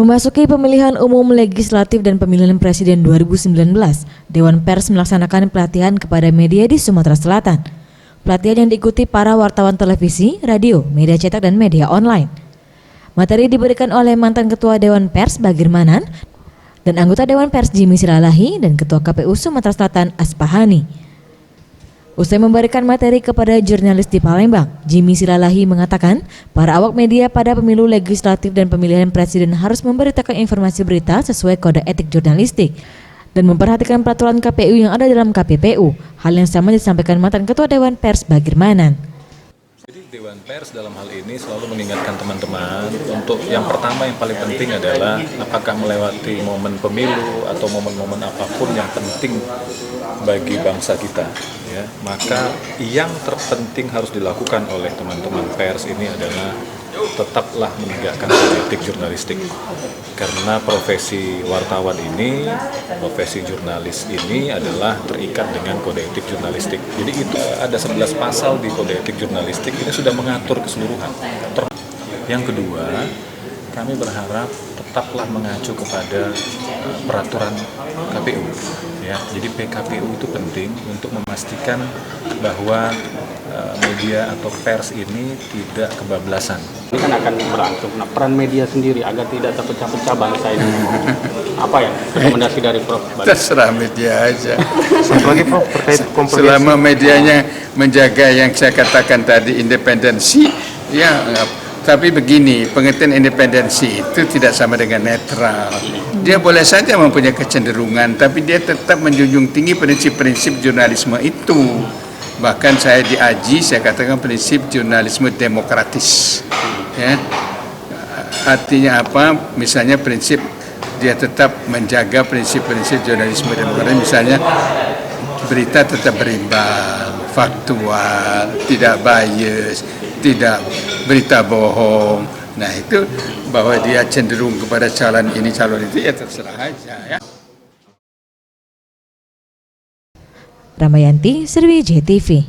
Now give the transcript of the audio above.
Memasuki pemilihan umum legislatif dan pemilihan presiden 2019, Dewan Pers melaksanakan pelatihan kepada media di Sumatera Selatan. Pelatihan yang diikuti para wartawan televisi, radio, media cetak, dan media online. Materi diberikan oleh mantan Ketua Dewan Pers Bagir Manan dan anggota Dewan Pers Jimmy Silalahi dan Ketua KPU Sumatera Selatan Aspahani. Usai memberikan materi kepada jurnalis di Palembang, Jimmy Silalahi mengatakan para awak media pada pemilu legislatif dan pemilihan presiden harus memberitakan informasi berita sesuai kode etik jurnalistik dan memperhatikan peraturan KPU yang ada dalam KPPU. Hal yang sama disampaikan mantan Ketua Dewan Pers Bagir Manan. Jadi Dewan Pers dalam hal ini selalu mengingatkan teman-teman untuk yang pertama yang paling penting adalah apakah melewati momen pemilu atau momen-momen apapun yang penting bagi bangsa kita, ya, maka yang terpenting harus dilakukan oleh teman-teman pers ini adalah tetaplah menegakkan kode etik jurnalistik, karena profesi wartawan ini, profesi jurnalis ini adalah terikat dengan kode etik jurnalistik. Jadi itu ada 11 pasal di kode etik jurnalistik ini sudah mengatur keseluruhan. Yang kedua, kami berharap tetaplah mengacu kepada peraturan KPU. Ya, jadi PKPU itu penting untuk memastikan bahwa media atau pers ini tidak kebablasan. Ini kan akan berlangsung. Nah, peran media sendiri agar tidak terpecah-pecah bangsa ini. Apa ya rekomendasi dari Prof? Terserah media aja. Sebagai Prof terkait kompromi. Selama medianya menjaga yang saya katakan tadi independensi, ya. Tapi begini, pengertian independensi itu tidak sama dengan netral. Dia boleh saja mempunyai kecenderungan, tapi dia tetap menjunjung tinggi prinsip-prinsip jurnalisme itu. Bahkan saya di AJI, saya katakan prinsip jurnalisme demokratis. Ya. Artinya apa? Misalnya prinsip dia tetap menjaga prinsip-prinsip jurnalisme demokratis. Misalnya berita tetap berimbang, faktual, tidak bias, tidak berita bohong. Nah itu bahwa dia cenderung kepada calon ini calon itu ya terserah aja ya. Ramayanti, Sriwijaya TV.